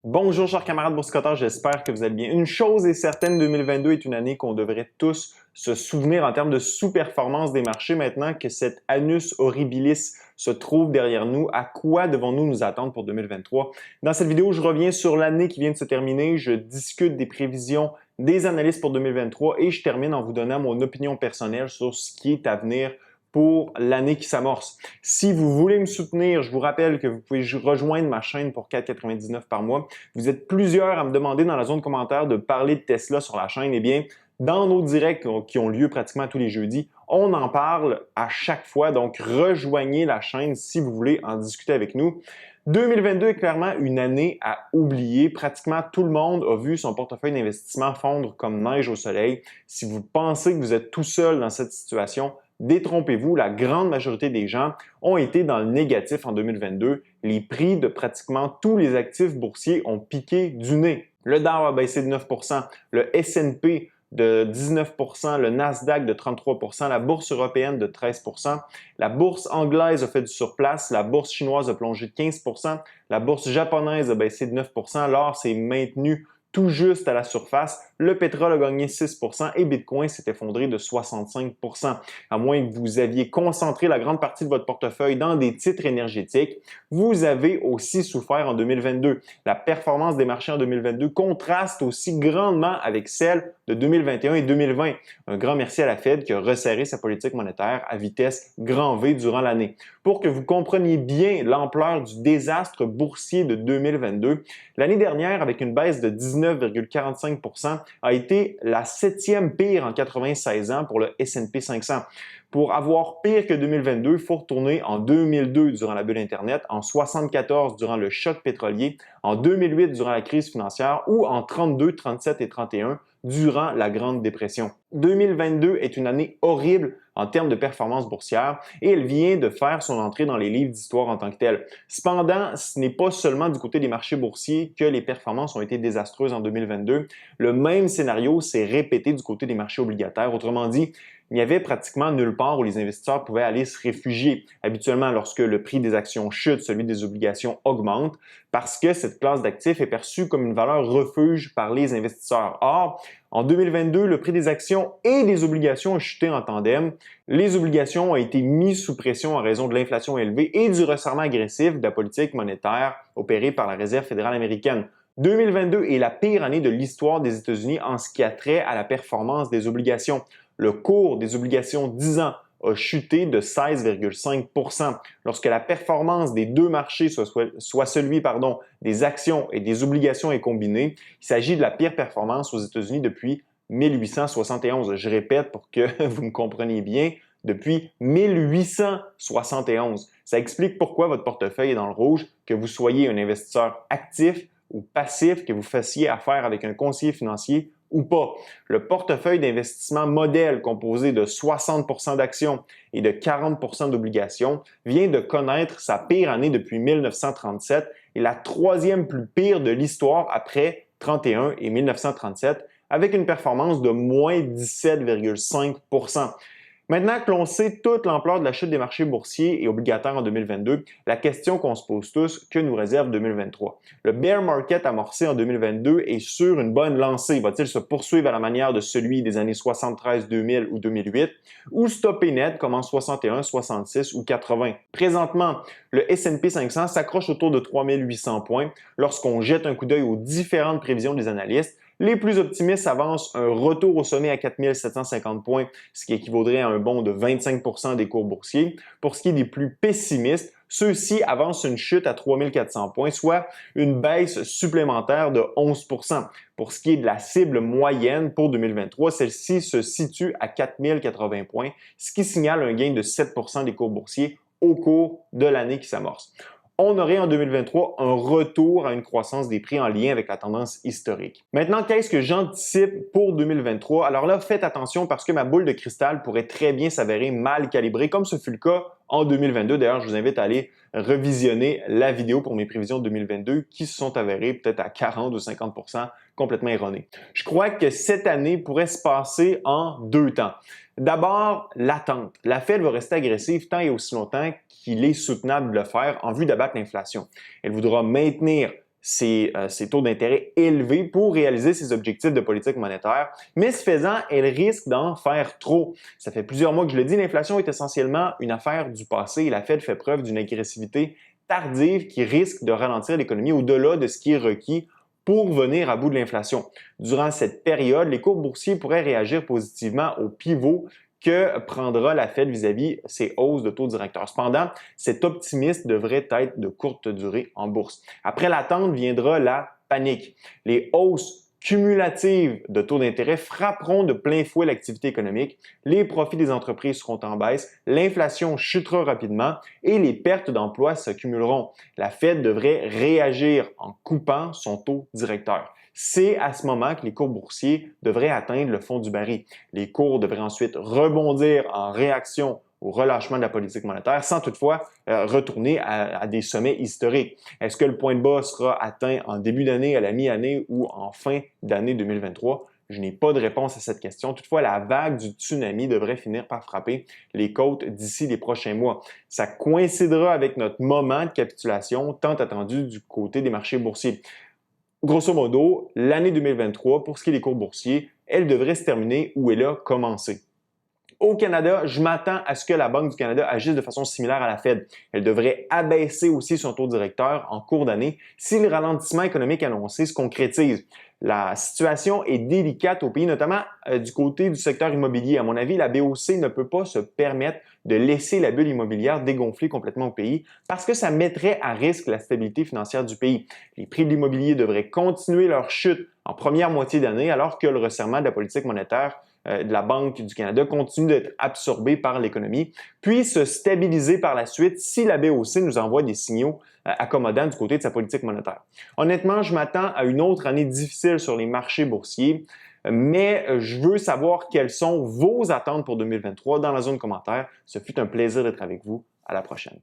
Bonjour chers camarades boursicotteurs, j'espère que vous allez bien. Une chose est certaine, 2022 est une année qu'on devrait tous se souvenir en termes de sous-performance des marchés. Maintenant que cet annus horribilis se trouve derrière nous, à quoi devons-nous nous attendre pour 2023? Dans cette vidéo, je reviens sur l'année qui vient de se terminer, je discute des prévisions des analystes pour 2023 et je termine en vous donnant mon opinion personnelle sur ce qui est à venir pour l'année qui s'amorce. Si vous voulez me soutenir, je vous rappelle que vous pouvez rejoindre ma chaîne pour 4,99 par mois. Vous êtes plusieurs à me demander dans la zone commentaire de parler de Tesla sur la chaîne. Eh bien, dans nos directs qui ont lieu pratiquement tous les jeudis, on en parle à chaque fois. Donc, rejoignez la chaîne si vous voulez en discuter avec nous. 2022 est clairement une année à oublier. Pratiquement tout le monde a vu son portefeuille d'investissement fondre comme neige au soleil. Si vous pensez que vous êtes tout seul dans cette situation, détrompez-vous, la grande majorité des gens ont été dans le négatif en 2022. Les prix de pratiquement tous les actifs boursiers ont piqué du nez. Le Dow a baissé de 9 %, le S&P de 19 %, le Nasdaq de 33 %, la bourse européenne de 13 %, la bourse anglaise a fait du surplace, la bourse chinoise a plongé de 15 %, la bourse japonaise a baissé de 9 %, l'or s'est maintenu tout juste à la surface, le pétrole a gagné 6 % et Bitcoin s'est effondré de 65 %. À moins que vous aviez concentré la grande partie de votre portefeuille dans des titres énergétiques, vous avez aussi souffert en 2022. La performance des marchés en 2022 contraste aussi grandement avec celle de 2021 et 2020. Un grand merci à la Fed qui a resserré sa politique monétaire à vitesse grand V durant l'année. Pour que vous compreniez bien l'ampleur du désastre boursier de 2022, l'année dernière, avec une baisse de 19,45 %, a été la 7e pire en 96 ans pour le S&P 500. Pour avoir pire que 2022, il faut retourner en 2002 durant la bulle Internet, en 74 durant le choc pétrolier, en 2008 durant la crise financière ou en 32, 37 et 31 durant la Grande Dépression. 2022 est une année horrible en termes de performance boursière et elle vient de faire son entrée dans les livres d'histoire en tant que telle. Cependant, ce n'est pas seulement du côté des marchés boursiers que les performances ont été désastreuses en 2022. Le même scénario s'est répété du côté des marchés obligataires. Autrement dit, il n'y avait pratiquement nulle part où les investisseurs pouvaient aller se réfugier. Habituellement, lorsque le prix des actions chute, celui des obligations augmente parce que cette classe d'actifs est perçue comme une valeur refuge par les investisseurs. Or, en 2022, le prix des actions et des obligations a chuté en tandem. Les obligations ont été mises sous pression en raison de l'inflation élevée et du resserrement agressif de la politique monétaire opérée par la Réserve fédérale américaine. 2022 est la pire année de l'histoire des États-Unis en ce qui a trait à la performance des obligations. Le cours des obligations 10 ans a chuté de 16,5 % lorsque la performance des deux marchés, soit celui des actions et des obligations est combinée. Il s'agit de la pire performance aux États-Unis depuis 1871. Je répète pour que vous me compreniez bien, depuis 1871. Ça explique pourquoi votre portefeuille est dans le rouge, que vous soyez un investisseur actif ou passif, que vous fassiez affaire avec un conseiller financier ou pas. Le portefeuille d'investissement modèle composé de 60 % d'actions et de 40 % d'obligations vient de connaître sa pire année depuis 1937 et la troisième plus pire de l'histoire après 31 et 1937 avec une performance de moins 17,5 %. Maintenant que l'on sait toute l'ampleur de la chute des marchés boursiers et obligataires en 2022, la question qu'on se pose tous, que nous réserve 2023? Le bear market amorcé en 2022 est sur une bonne lancée. Va-t-il se poursuivre à la manière de celui des années 73, 2000 ou 2008 ou stopper net comme en 61, 66 ou 80? Présentement, le S&P 500 s'accroche autour de 3800 points. Lorsqu'on jette un coup d'œil aux différentes prévisions des analystes, les plus optimistes avancent un retour au sommet à 4750 points, ce qui équivaudrait à un bond de 25 % des cours boursiers. Pour ce qui est des plus pessimistes, ceux-ci avancent une chute à 3400 points, soit une baisse supplémentaire de 11 %. Pour ce qui est de la cible moyenne pour 2023, celle-ci se situe à 4080 points, ce qui signale un gain de 7 % des cours boursiers au cours de l'année qui s'amorce. On aurait en 2023 un retour à une croissance des prix en lien avec la tendance historique. Maintenant, qu'est-ce que j'anticipe pour 2023? Alors là, faites attention parce que ma boule de cristal pourrait très bien s'avérer mal calibrée, comme ce fut le cas en 2022. D'ailleurs, je vous invite à aller revisionner la vidéo pour mes prévisions de 2022 qui se sont avérées peut-être à 40 ou 50 % complètement erronées. Je crois que cette année pourrait se passer en deux temps. D'abord, l'attente. La Fed va rester agressive tant et aussi longtemps qu'il est soutenable de le faire en vue d'abattre l'inflation. Elle voudra maintenir ses taux d'intérêt élevés pour réaliser ses objectifs de politique monétaire. Mais ce faisant, elle risque d'en faire trop. Ça fait plusieurs mois que je le dis, l'inflation est essentiellement une affaire du passé et la Fed fait preuve d'une agressivité tardive qui risque de ralentir l'économie au-delà de ce qui est requis pour venir à bout de l'inflation. Durant cette période, les cours boursiers pourraient réagir positivement au pivot que prendra la Fed vis-à-vis ses hausses de taux directeurs. Cependant, cet optimisme devrait être de courte durée en bourse. Après l'attente viendra la panique. Les hausses cumulatives de taux d'intérêt frapperont de plein fouet l'activité économique, les profits des entreprises seront en baisse, l'inflation chutera rapidement et les pertes d'emplois s'accumuleront. La Fed devrait réagir en coupant son taux directeur. C'est à ce moment que les cours boursiers devraient atteindre le fond du baril. Les cours devraient ensuite rebondir en réaction au relâchement de la politique monétaire sans toutefois retourner à des sommets historiques. Est-ce que le point de bas sera atteint en début d'année, à la mi-année ou en fin d'année 2023? Je n'ai pas de réponse à cette question. Toutefois, la vague du tsunami devrait finir par frapper les côtes d'ici les prochains mois. Ça coïncidera avec notre moment de capitulation tant attendu du côté des marchés boursiers. Grosso modo, l'année 2023, pour ce qui est des cours boursiers, elle devrait se terminer où elle a commencé. Au Canada, je m'attends à ce que la Banque du Canada agisse de façon similaire à la Fed. Elle devrait abaisser aussi son taux directeur en cours d'année si le ralentissement économique annoncé se concrétise. La situation est délicate au pays, notamment du côté du secteur immobilier. À mon avis, la BOC ne peut pas se permettre de laisser la bulle immobilière dégonfler complètement au pays parce que ça mettrait à risque la stabilité financière du pays. Les prix de l'immobilier devraient continuer leur chute en première moitié d'année alors que le resserrement de la politique monétaire de la Banque du Canada continue d'être absorbé par l'économie, puis se stabiliser par la suite si la BOC nous envoie des signaux accommodants du côté de sa politique monétaire. Honnêtement, je m'attends à une autre année difficile sur les marchés boursiers, mais je veux savoir quelles sont vos attentes pour 2023 dans la zone commentaire. Ce fut un plaisir d'être avec vous. À la prochaine.